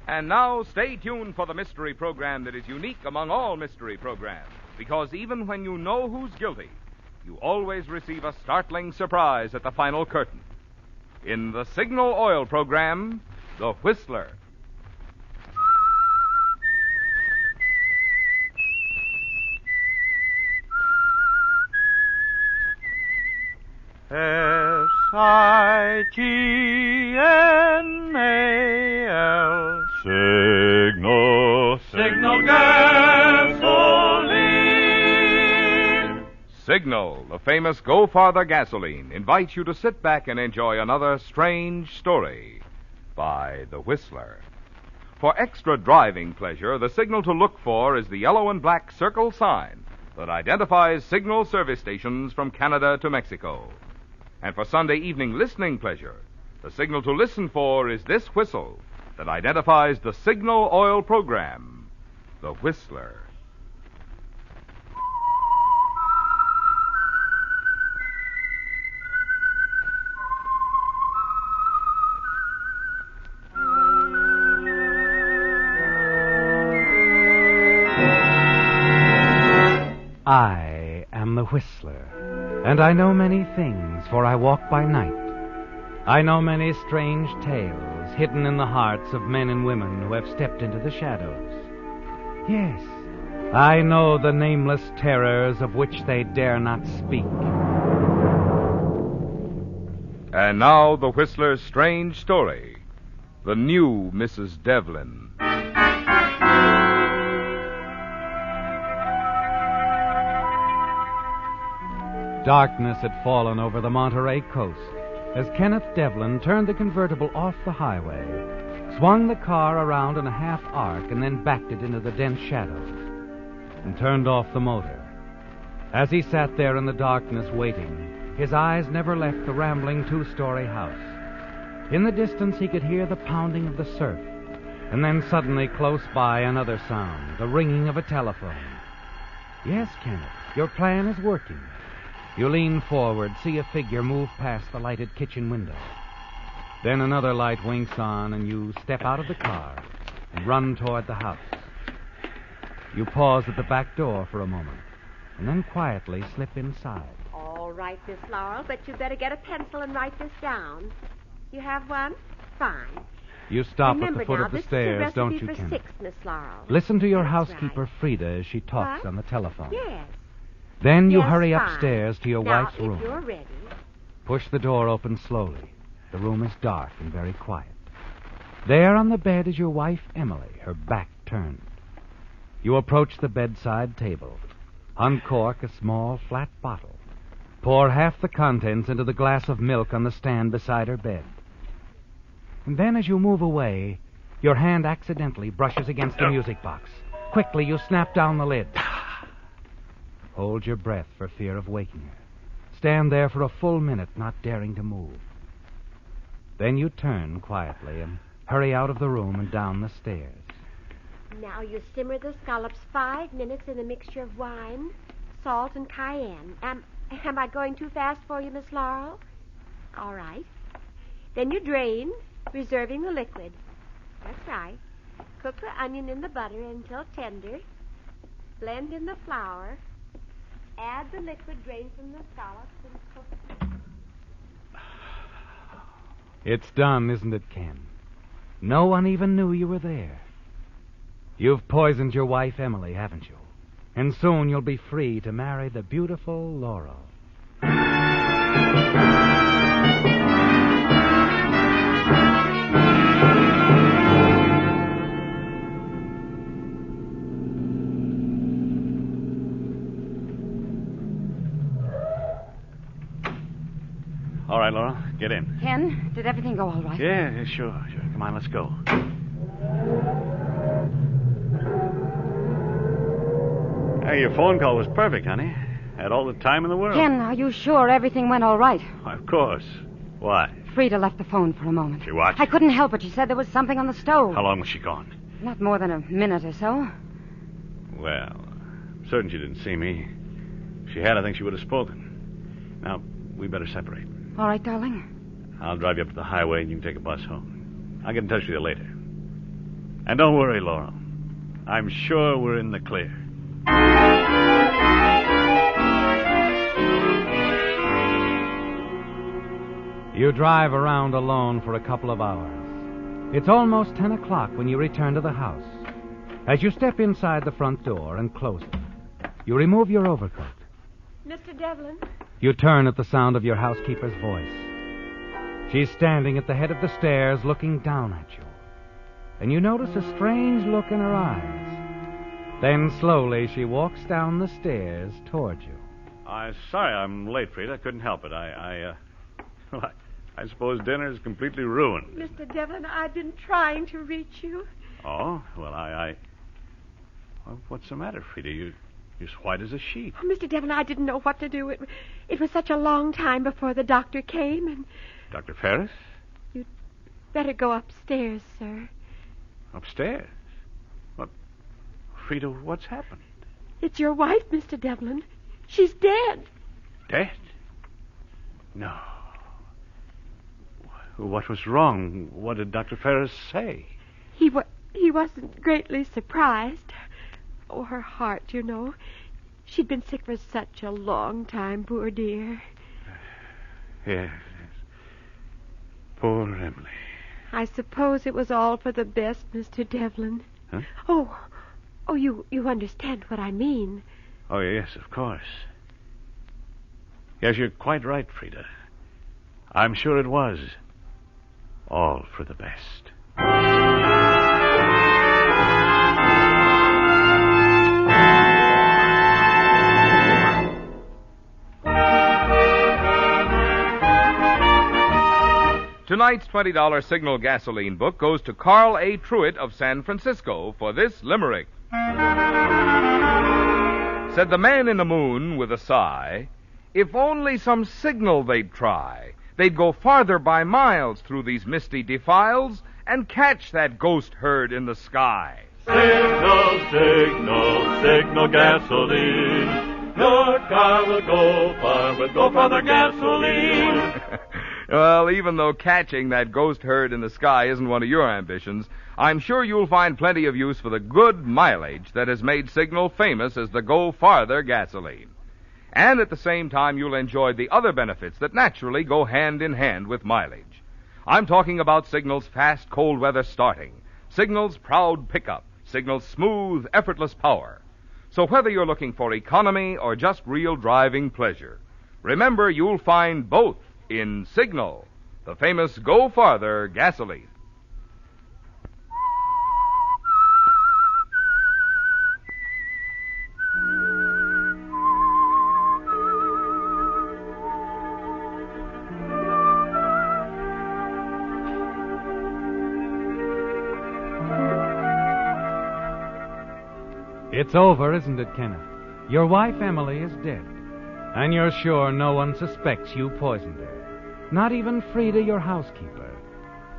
And now, stay tuned for the mystery program that is unique among all mystery programs. Because even when you know who's guilty, you always receive a startling surprise at the final curtain. In the Signal Oil program, The Whistler. S-I-G-N-A-L Signal gasoline. Signal, the famous Go Farther gasoline, invites you to sit back and enjoy another strange story by The Whistler. For extra driving pleasure, the signal to look for is the yellow and black circle sign that identifies Signal service stations from Canada to Mexico. And for Sunday evening listening pleasure, the signal to listen for is this whistle that identifies the Signal Oil program, The Whistler. I am the Whistler, and I know many things, for I walk by night. I know many strange tales hidden in the hearts of men and women who have stepped into the shadows. Yes, I know the nameless terrors of which they dare not speak. And now, the Whistler's strange story, The New Mrs. Devlin. Darkness had fallen over the Monterey coast as Kenneth Devlin turned the convertible off the highway, swung the car around in a half arc, and then backed it into the dense shadows, and turned off the motor. As he sat there in the darkness waiting, his eyes never left the rambling two-story house. In the distance he could hear the pounding of the surf, and then suddenly close by another sound, the ringing of a telephone. Yes, Kenneth, your plan is working. You lean forward, see a figure move past the lighted kitchen window. Then another light winks on, and you step out of the car and run toward the house. You pause at the back door for a moment, and then quietly slip inside. All right, Miss Laurel, but you'd better get a pencil and write this down. You have one? Fine. You stop Remember at the foot now, of the this stairs, is a don't recipe you, for Kenneth? 6, Miss Laurel. Listen to your That's housekeeper, right. Frida, as she talks What? on the telephone. Yes. Then you Yes, hurry fine. upstairs to your Now, wife's if room. you're ready. Push the door open slowly. The room is dark and very quiet. There on the bed is your wife, Emily, her back turned. You approach the bedside table, uncork a small, flat bottle, pour half the contents into the glass of milk on the stand beside her bed. And then as you move away, your hand accidentally brushes against the music box. Quickly, you snap down the lid. Hold your breath for fear of waking her. Stand there for a full minute, not daring to move. Then you turn quietly and hurry out of the room and down the stairs. Now you simmer the scallops 5 minutes in a mixture of wine, salt, and cayenne. Am I going too fast for you, Miss Laurel? All right. Then you drain, reserving the liquid. That's right. Cook the onion in the butter until tender. Blend in the flour. Add the liquid drained from the scallops and cook. It's done, isn't it, Ken? No one even knew you were there. You've poisoned your wife, Emily, haven't you? And soon you'll be free to marry the beautiful Laurel. All right, Laura, get in. Ken, did everything go all right? Yeah, sure. Come on, let's go. Hey, your phone call was perfect, honey. Had all the time in the world. Ken, are you sure everything went all right? Why, of course. Why? Frida left the phone for a moment. She what? I couldn't help it. She said there was something on the stove. How long was she gone? Not more than a minute or so. Well, I'm certain she didn't see me. If she had, I think she would have spoken. Now, we better separate. All right, darling. I'll drive you up to the highway and you can take a bus home. I'll get in touch with you later. And don't worry, Laurel. I'm sure we're in the clear. You drive around alone for a couple of hours. It's almost 10 o'clock when you return to the house. As you step inside the front door and close it, you remove your overcoat. Mr. Devlin? You turn at the sound of your housekeeper's voice. She's standing at the head of the stairs looking down at you. And you notice a strange look in her eyes. Then slowly she walks down the stairs toward you. Sorry I'm late, Frida. I couldn't help it. I suppose dinner's completely ruined. Mr. Devlin, I've been trying to reach you. Oh, well, Well, what's the matter, Frida? You're as white as a sheet. Oh, Mr. Devlin, I didn't know what to do. It was such a long time before the doctor came, and... Dr. Ferris? You'd better go upstairs, sir. Upstairs? What? Frida, what's happened? It's your wife, Mr. Devlin. She's dead. Dead? No. What was wrong? What did Dr. Ferris say? He wasn't greatly surprised. Oh, her heart, you know. She'd been sick for such a long time, poor dear. Yes. Poor Emily. I suppose it was all for the best, Mr. Devlin. Huh? Oh, you understand what I mean. Oh, yes, of course. Yes, you're quite right, Frida. I'm sure it was all for the best. Tonight's $20 Signal gasoline book goes to Carl A. Truitt of San Francisco for this limerick. Said the man in the moon with a sigh, if only some signal they'd try, they'd go farther by miles through these misty defiles and catch that ghost herd in the sky. Signal, signal, signal gasoline. Your car will go far with go farther gasoline. Well, even though catching that ghost herd in the sky isn't one of your ambitions, I'm sure you'll find plenty of use for the good mileage that has made Signal famous as the Go Farther gasoline. And at the same time, you'll enjoy the other benefits that naturally go hand in hand with mileage. I'm talking about Signal's fast, cold weather starting, Signal's proud pickup, Signal's smooth, effortless power. So whether you're looking for economy or just real driving pleasure, remember you'll find both in Signal, the famous Go Farther gasoline. It's over, isn't it, Kenneth? Your wife, Emily, is dead. And you're sure no one suspects you poisoned her. Not even Frida, your housekeeper.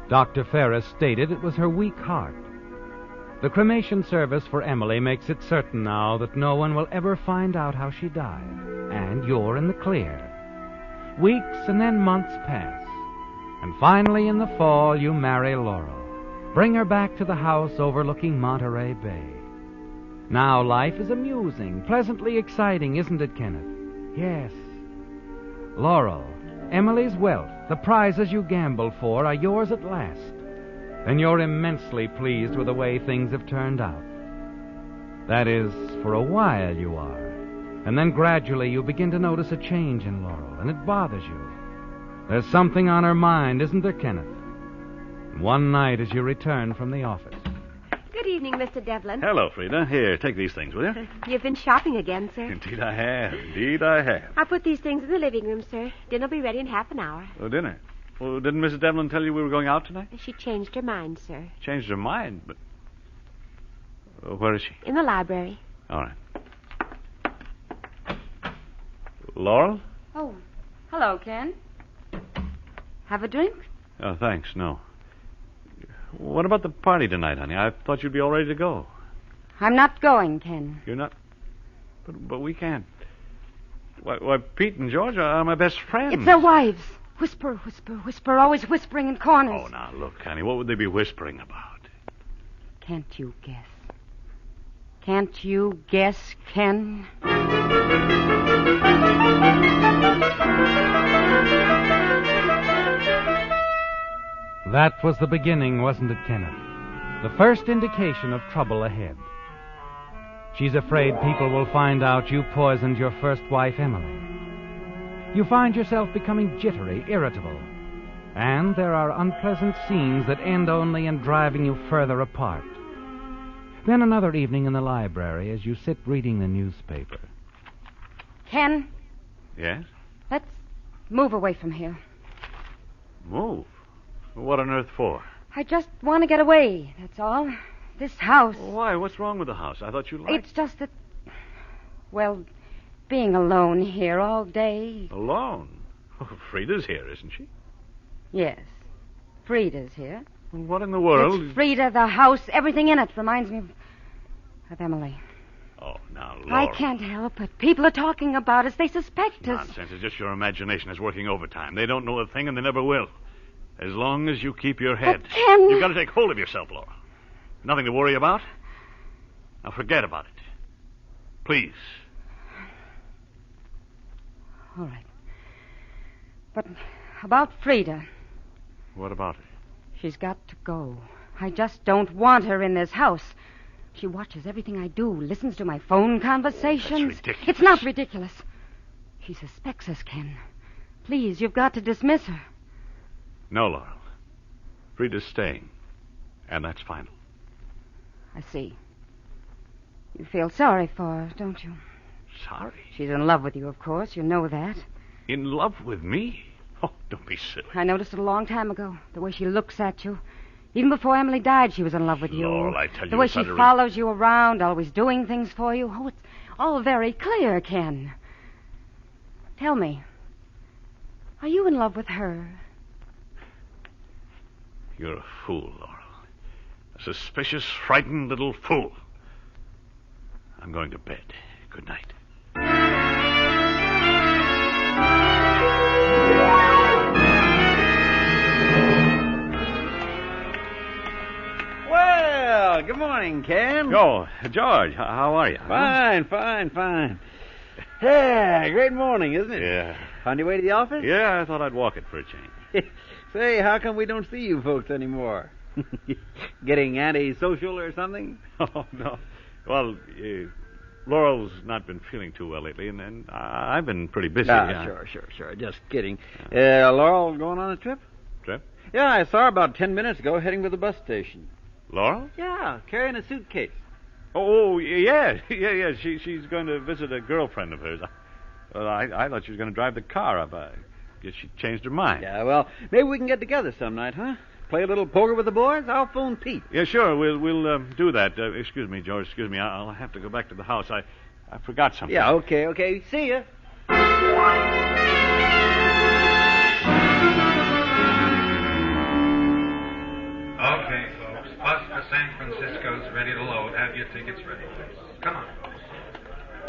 Dr. Ferris stated it was her weak heart. The cremation service for Emily makes it certain now that no one will ever find out how she died. And you're in the clear. Weeks and then months pass. And finally, in the fall, you marry Laurel. Bring her back to the house overlooking Monterey Bay. Now life is amusing, pleasantly exciting, isn't it, Kenneth? Yes. Laurel, Emily's wealth, the prizes you gambled for are yours at last. And you're immensely pleased with the way things have turned out. That is, for a while you are. And then gradually you begin to notice a change in Laurel, and it bothers you. There's something on her mind, isn't there, Kenneth? One night as you return from the office. Good evening, Mr. Devlin. Hello, Frida. Here, take these things, will you? You've been shopping again, sir. Indeed I have. Indeed I have. I put these things in the living room, sir. Dinner'll be ready in half an hour. Oh, dinner? Well, didn't Mrs. Devlin tell you we were going out tonight? She changed her mind, sir. Changed her mind, but... where is she? In the library. All right. Laurel? Oh, hello, Ken. Have a drink? Oh, thanks, no. What about the party tonight, honey? I thought you'd be all ready to go. I'm not going, Ken. You're not? But we can't. Why, Pete and George are my best friends. It's their wives. Whisper, whisper, whisper, always whispering in corners. Oh, now, look, honey, what would they be whispering about? Can't you guess? Can't you guess, Ken? That was the beginning, wasn't it, Kenneth? The first indication of trouble ahead. She's afraid people will find out you poisoned your first wife, Emily. You find yourself becoming jittery, irritable. And there are unpleasant scenes that end only in driving you further apart. Then another evening in the library as you sit reading the newspaper. Ken, Yes? let's move away from here. Move? What on earth for? I just want to get away, that's all. This house. Why? What's wrong with the house? I thought you liked It's just that, well, being alone here all day. Alone? Oh, Frida's here, isn't she? Yes, Frida's here. Well, what in the world? It's Frida, the house, everything in it reminds me of Emily. Oh, now, Laura. I can't help it. People are talking about us. They suspect us. Nonsense. It's just your imagination is working overtime. They don't know a thing, and they never will. As long as you keep your head. But Ken... You've got to take hold of yourself, Laura. Nothing to worry about. Now forget about it. Please. All right. But about Frida, What about it? she's got to go. I just don't want her in this house. She watches everything I do, listens to my phone conversations. That's ridiculous. It's not ridiculous. She suspects us, Ken. Please, you've got to dismiss her. No, Laurel. Frida's staying. And that's final. I see. You feel sorry for her, don't you? Sorry? She's in love with you, of course. You know that. In love with me? Oh, don't be silly. I noticed it a long time ago, the way she looks at you. Even before Emily died, she was in love with you. Laurel, I tell you... The way it's she utter- follows you around, always doing things for you. Oh, it's all very clear, Ken. Tell me, are you in love with her? You're a fool, Laurel. A suspicious, frightened little fool. I'm going to bed. Good night. Well, good morning, Ken. Oh, George, how are you? Fine. Yeah, great morning, isn't it? Yeah. On your way to the office? Yeah, I thought I'd walk it for a change. Say, how come we don't see you folks anymore? Getting antisocial or something? Oh, no. Well, Laurel's not been feeling too well lately, and I've been pretty busy. Sure. Just kidding. Laurel going on a trip? Trip? Yeah, I saw her about 10 minutes ago heading to the bus station. Laurel? Yeah, carrying a suitcase. Oh, yeah. She's going to visit a girlfriend of hers. I thought she was going to drive the car up. I guess she changed her mind. Yeah, well, maybe we can get together some night, huh? Play a little poker with the boys? I'll phone Pete. Yeah, sure. We'll do that. Excuse me, George. Excuse me. I'll have to go back to the house. I forgot something. Yeah, okay. See ya. Okay, folks. Bus for San Francisco's ready to load. Have your tickets ready, please. Come on.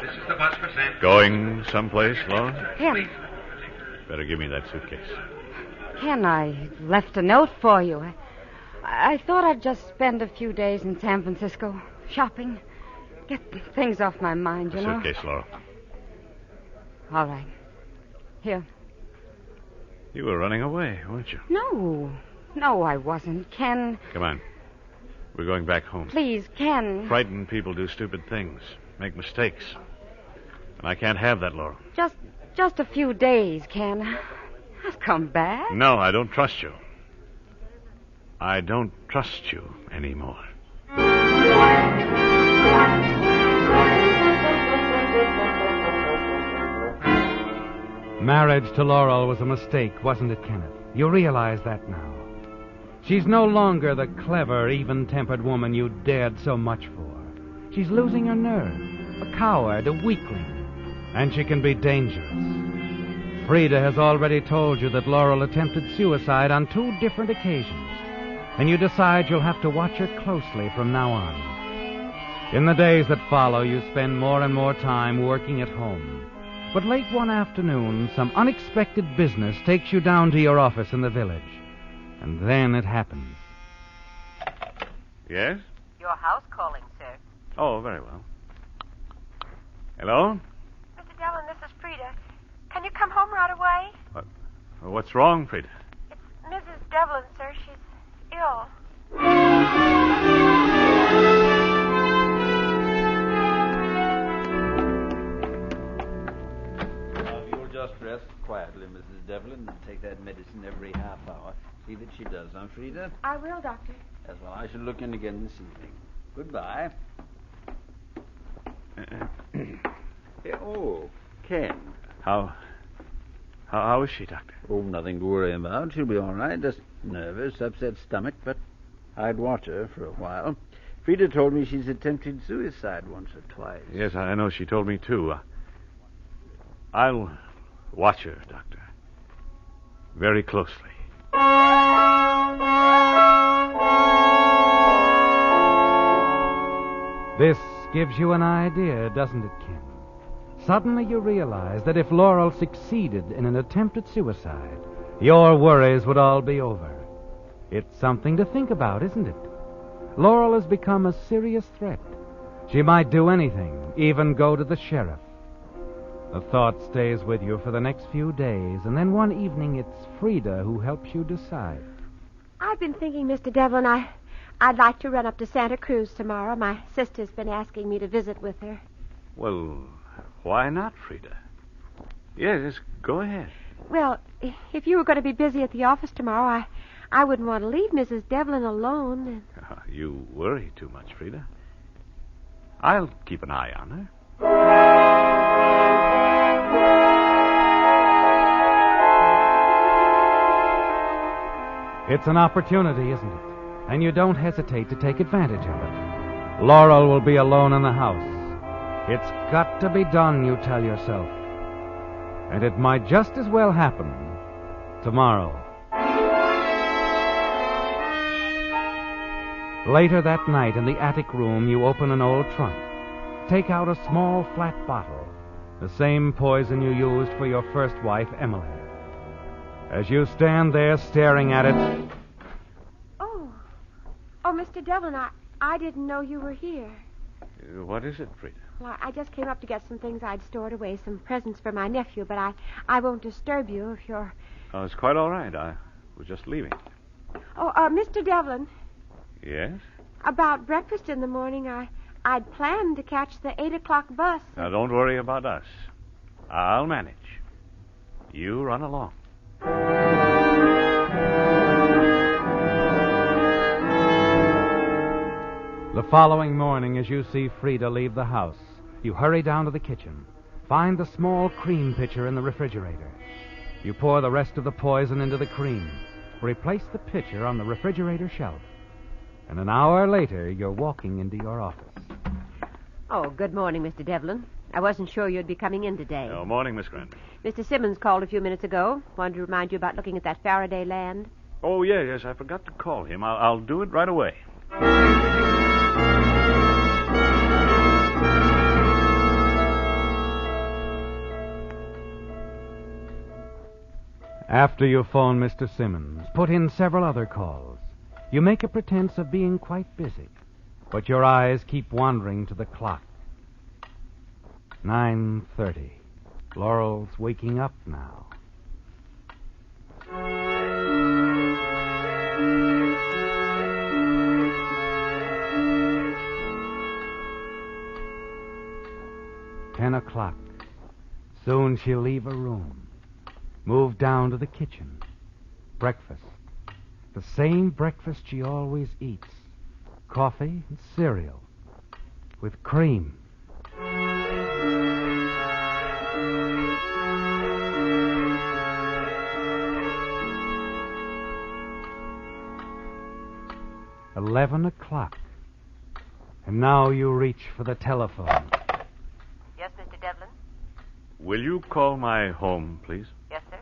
This is the bus for San Francisco. Going someplace, Laurel? Ken, Better give me that suitcase. Ken, I left a note for you. I thought I'd just spend a few days in San Francisco, shopping, get things off my mind, you know. Suitcase, Laurel. All right. Here. You were running away, weren't you? No, I wasn't. Ken, Come on. We're going back home. please, Ken. Frightened people do stupid things, make mistakes. And I can't have that, Laurel. Just a few days, Ken. I'll come back. No, I don't trust you. I don't trust you anymore. Marriage to Laurel was a mistake, wasn't it, Kenneth? You realize that now. She's no longer the clever, even-tempered woman you dared so much for. She's losing her nerve, a coward, a weakling, and she can be dangerous. Frida has already told you that Laurel attempted suicide on 2 different occasions, and you decide you'll have to watch her closely from now on. In the days that follow, you spend more and more time working at home. But late one afternoon, some unexpected business takes you down to your office in the village. And then it happens. Yes? You your house calling, sir. Oh, very well. Hello? Mr. Devlin, this is Frida. Can you come home right away? What's wrong, Frida? It's Mrs. Devlin, sir. She's ill. You'll just rest quietly, Mrs. Devlin, and take that medicine every half hour. See that she does, huh, Frida? I will, Doctor. Yes, well, I shall look in again this evening. Goodbye. Oh, Ken. How is she, Doctor? Oh, nothing to worry about. She'll be all right. Just nervous, upset stomach, but I'd watch her for a while. Frida told me she's attempted suicide once or twice. Yes, I know. She told me, too. I'll watch her, Doctor. Very closely. This gives you an idea, doesn't it, Ken? Suddenly you realize that if Laurel succeeded in an attempt at suicide, your worries would all be over. It's something to think about, isn't it? Laurel has become a serious threat. She might do anything, even go to the sheriff. The thought stays with you for the next few days, and then one evening it's Frida who helps you decide. I've been thinking, Mr. Devlin, I'd like to run up to Santa Cruz tomorrow. My sister's been asking me to visit with her. Well, why not, Frida? Yes, go ahead. Well, if you were going to be busy at the office tomorrow, I wouldn't want to leave Mrs. Devlin alone. You worry too much, Frida. I'll keep an eye on her. It's an opportunity, isn't it? And you don't hesitate to take advantage of it. Laurel will be alone in the house. It's got to be done, you tell yourself. And it might just as well happen tomorrow. Later that night in the attic room, you open an old trunk. Take out a small flat bottle, the same poison you used for your first wife, Emily. As you stand there staring at it... Oh, Mr. Devlin, I didn't know you were here. What is it, Frida? Well, I just came up to get some things I'd stored away, some presents for my nephew, but I won't disturb you if you're... Oh, it's quite all right. I was just leaving. Oh, Mr. Devlin. Yes? About breakfast in the morning, I'd planned to catch the 8 o'clock bus. Now, don't worry about us. I'll manage. You run along. The following morning, as you see Frida leave the house, you hurry down to the kitchen, find the small cream pitcher in the refrigerator. You pour the rest of the poison into the cream, replace the pitcher on the refrigerator shelf, and an hour later, you're walking into your office. Oh, good morning, Mr. Devlin. I wasn't sure you'd be coming in today. Oh, morning, Miss Grant. Mr. Simmons called a few minutes ago. Wanted to remind you about looking at that Faraday land. Oh, yes, I forgot to call him. I'll do it right away. After you phone Mr. Simmons, put in several other calls. You make a pretense of being quite busy, but your eyes keep wandering to the clock. 9:30. Laurel's waking up now. $10. Soon she'll leave her room. Move down to the kitchen. Breakfast. The same breakfast she always eats. Coffee and cereal. With cream. $11. And now you reach for the telephone. Yes, Mr. Devlin? Will you call my home, please? Yes, sir.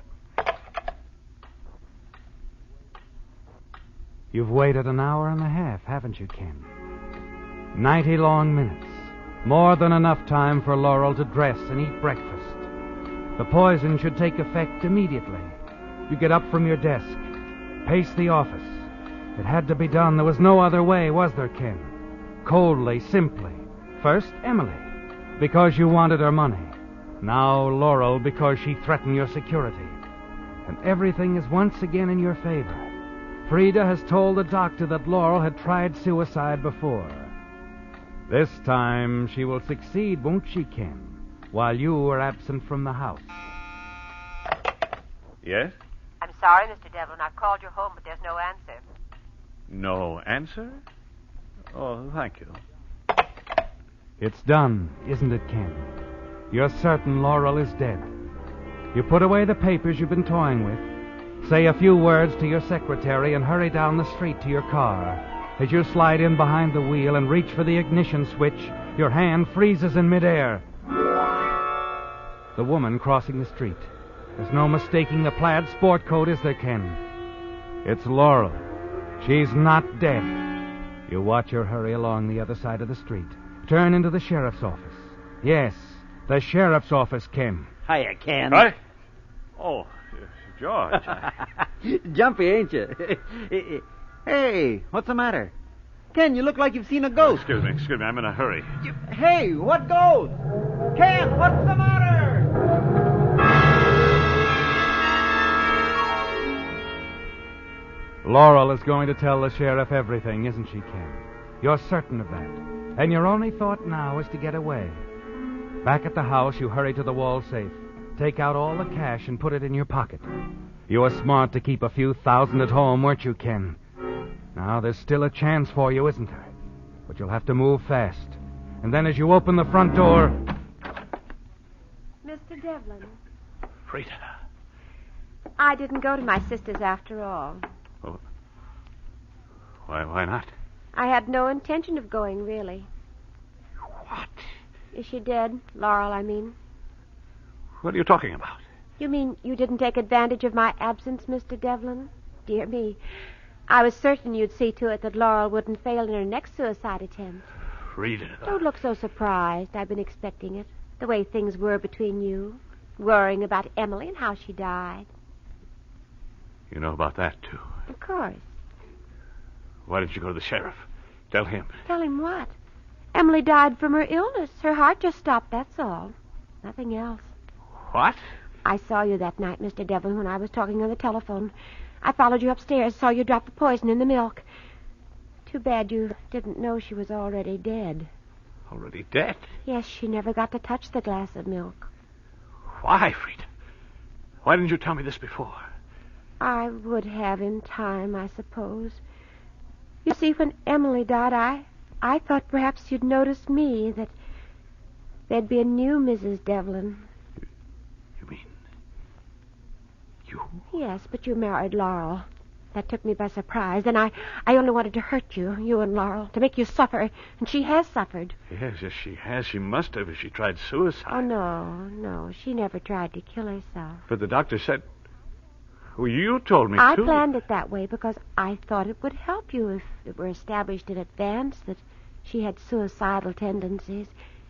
You've waited an hour and a half, haven't you, Ken? 90 long minutes. More than enough time for Laurel to dress and eat breakfast. The poison should take effect immediately. You get up from your desk, pace the office. It had to be done. There was no other way, was there, Ken? coldly, simply. First, Emily, because you wanted her money. Now, Laurel, because she threatened your security. And everything is once again in your favor. Frida has told the doctor that Laurel had tried suicide before. This time she will succeed, won't she, Ken? While you are absent from the house. Yes? I'm sorry, Mr. Devlin. I've called your home, but there's no answer. No answer? Oh, thank you. It's done, isn't it, Ken? You're certain Laurel is dead. You put away the papers you've been toying with, say a few words to your secretary, and hurry down the street to your car. As you slide in behind the wheel and reach for the ignition switch, your hand freezes in midair. The woman crossing the street. There's no mistaking the plaid sport coat, is there, Ken? It's Laurel. She's not dead. You watch her hurry along the other side of the street. Turn into the sheriff's office. Yes, the sheriff's office, Ken. Hiya, Ken. Right? Oh, George. Jumpy, ain't you? Hey, what's the matter? Ken, you look like you've seen a ghost. Excuse me. I'm in a hurry. Hey, what ghost? Ken, what's the matter? Laurel is going to tell the sheriff everything, isn't she, Ken? You're certain of that. And your only thought now is to get away. Back at the house, you hurry to the wall safe. Take out all the cash and put it in your pocket. You were smart to keep a few thousand at home, weren't you, Ken? Now, there's still a chance for you, isn't there? But you'll have to move fast. And then as you open the front door... Mr. Devlin, Frida. I didn't go to my sister's after all. Oh. Why not? I had no intention of going, really. What? Is she dead? Laurel, I mean. What are you talking about? You mean you didn't take advantage of my absence, Mr. Devlin? Dear me. I was certain you'd see to it that Laurel wouldn't fail in her next suicide attempt. Frida. Don't look so surprised. I've been expecting it. The way things were between you. Worrying about Emily and how she died. You know about that, too. Of course. Why didn't you go to the sheriff? Tell him. Tell him what? Emily died from her illness. Her heart just stopped, that's all. Nothing else. What? I saw you that night, Mr. Devlin, when I was talking on the telephone. I followed you upstairs, saw you drop the poison in the milk. Too bad you didn't know she was already dead. Already dead? Yes, she never got to touch the glass of milk. Why, Frida? Why didn't you tell me this before? I would have in time, I suppose. You see, when Emily died, I thought perhaps you'd notice me, that there'd be a new Mrs. Devlin. You mean... you? Yes, but you married Laurel. That took me by surprise. And I only wanted to hurt you, you and Laurel, to make you suffer. And she has suffered. Yes, she has. She must have if she tried suicide. Oh, no. She never tried to kill herself. But the doctor said... Well, you told me, I too. planned it that way because I thought it would help you if it were established in advance that she had suicidal tendencies,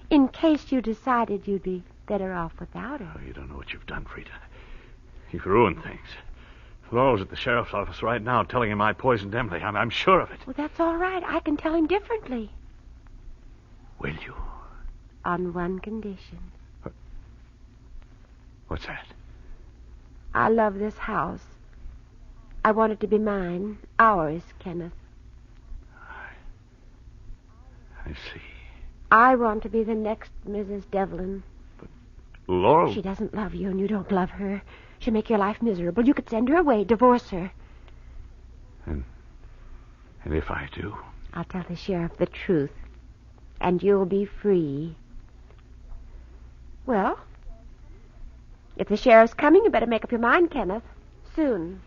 in case you decided you'd be better off without her. Oh, you don't know what you've done, Frida. You've ruined things. Laurel's at the sheriff's office right now telling him I poisoned Emily. I'm sure of it. Well, that's all right. I can tell him differently. Will you? On one condition. What's that? I love this house. I want it to be mine. Ours, Kenneth. I see. I want to be the next Mrs. Devlin. But Laurel... She doesn't love you, and you don't love her. She'll make your life miserable. You could send her away, divorce her. And if I do? I'll tell the sheriff the truth, and you'll be free. Well, if the sheriff's coming, you better make up your mind, Kenneth. Soon.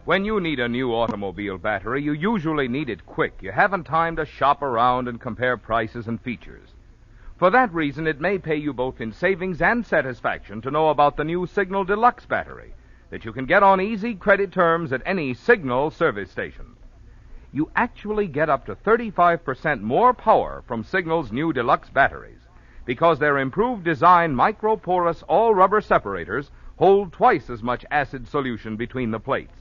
When you need a new automobile battery, you usually need it quick. You haven't time to shop around and compare prices and features. For that reason, it may pay you both in savings and satisfaction to know about the new Signal Deluxe battery that you can get on easy credit terms at any Signal service station. You actually get up to 35% more power from Signal's new Deluxe batteries. because their improved design microporous all-rubber separators hold twice as much acid solution between the plates.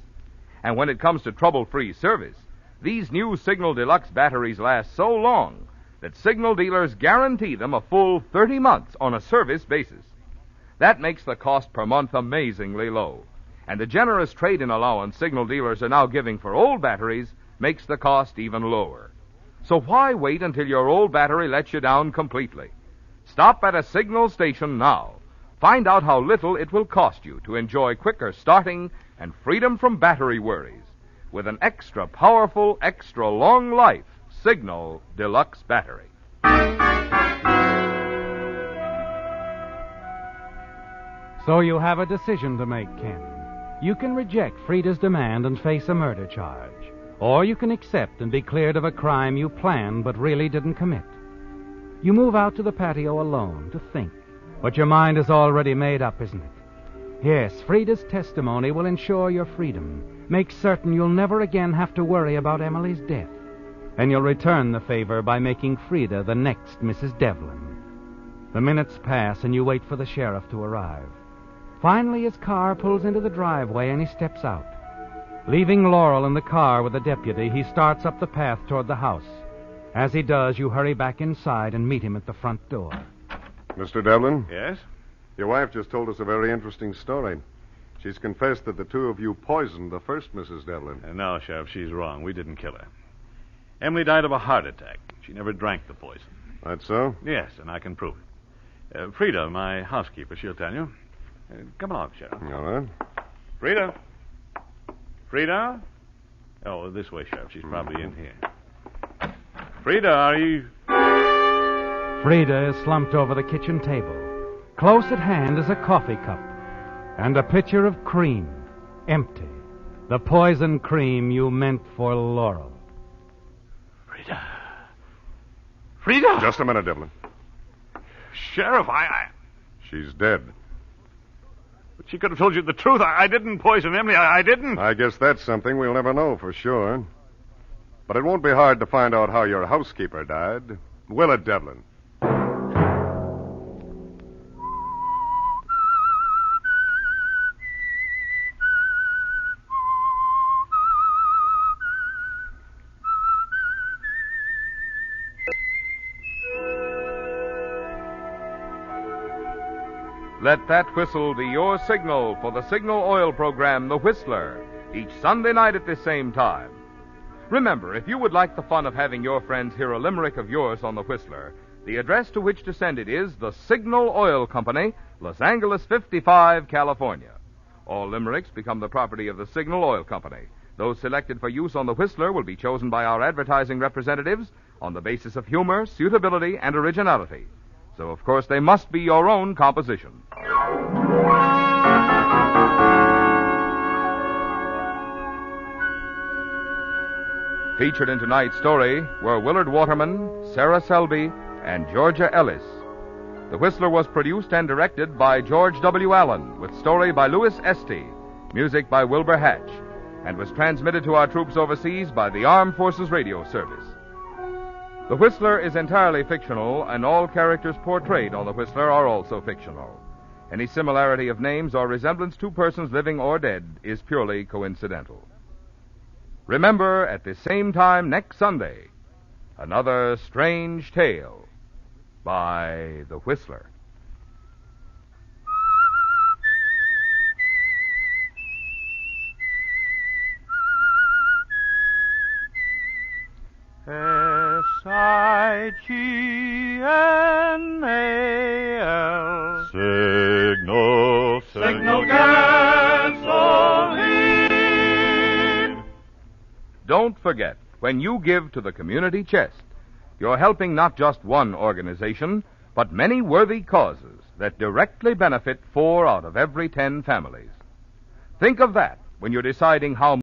And when it comes to trouble-free service, these new Signal Deluxe batteries last so long that signal dealers guarantee them a full 30 months on a service basis. That makes the cost per month amazingly low. And the generous trade-in allowance signal dealers are now giving for old batteries makes the cost even lower. So why wait until your old battery lets you down completely? Stop at a Signal station now. Find out how little it will cost you to enjoy quicker starting and freedom from battery worries with an extra powerful, extra long life Signal Deluxe battery. So you have a decision to make, Ken. You can reject Frida's demand and face a murder charge, or you can accept and be cleared of a crime you planned but really didn't commit. You move out to the patio alone to think, but your mind is already made up, isn't it? Yes, Frida's testimony will ensure your freedom, make certain you'll never again have to worry about Emily's death, and you'll return the favor by making Frida the next Mrs. Devlin. The minutes pass and you wait for the sheriff to arrive. Finally, his car pulls into the driveway and he steps out. Leaving Laurel in the car with the deputy, he starts up the path toward the house. As he does, you hurry back inside and meet him at the front door. Mr. Devlin? Yes? Your wife just told us a very interesting story. She's confessed that the two of you poisoned the first Mrs. Devlin. No, Sheriff, she's wrong. We didn't kill her. Emily died of a heart attack. She never drank the poison. That's so? Yes, and I can prove it. Frida, my housekeeper, she'll tell you. Come along, Sheriff. All right. Frida? Frida? Oh, this way, Sheriff. She's probably in here. Frida, are you... Frida is slumped over the kitchen table. Close at hand is a coffee cup and a pitcher of cream, empty. The poison cream you meant for Laurel. Frida. Frida! Just a minute, Devlin. Sheriff, She's dead. But she could have told you the truth. I didn't poison Emily. I didn't. I guess that's something we'll never know for sure. But it won't be hard to find out how your housekeeper died. Will it, Devlin? Let that whistle be your signal for the Signal Oil program, The Whistler, each Sunday night at this same time. Remember, if you would like the fun of having your friends hear a limerick of yours on The Whistler, the address to which to send it is the Signal Oil Company, Los Angeles 55, California. All limericks become the property of the Signal Oil Company. Those selected for use on The Whistler will be chosen by our advertising representatives on the basis of humor, suitability, and originality. So, of course, they must be your own composition. Featured in tonight's story were Willard Waterman, Sarah Selby, and Georgia Ellis. The Whistler was produced and directed by George W. Allen, with story by Louis Estey, music by Wilbur Hatch, and was transmitted to our troops overseas by the Armed Forces Radio Service. The Whistler is entirely fictional, and all characters portrayed on The Whistler are also fictional. Any similarity of names or resemblance to persons living or dead is purely coincidental. Remember, at the same time next Sunday, another strange tale by The Whistler. S-I-G-N-A-L Signal, Signal gasoline. Don't forget, when you give to the community chest, you're helping not just one organization, but many worthy causes that directly benefit 4 out of every 10 families. Think of that when you're deciding how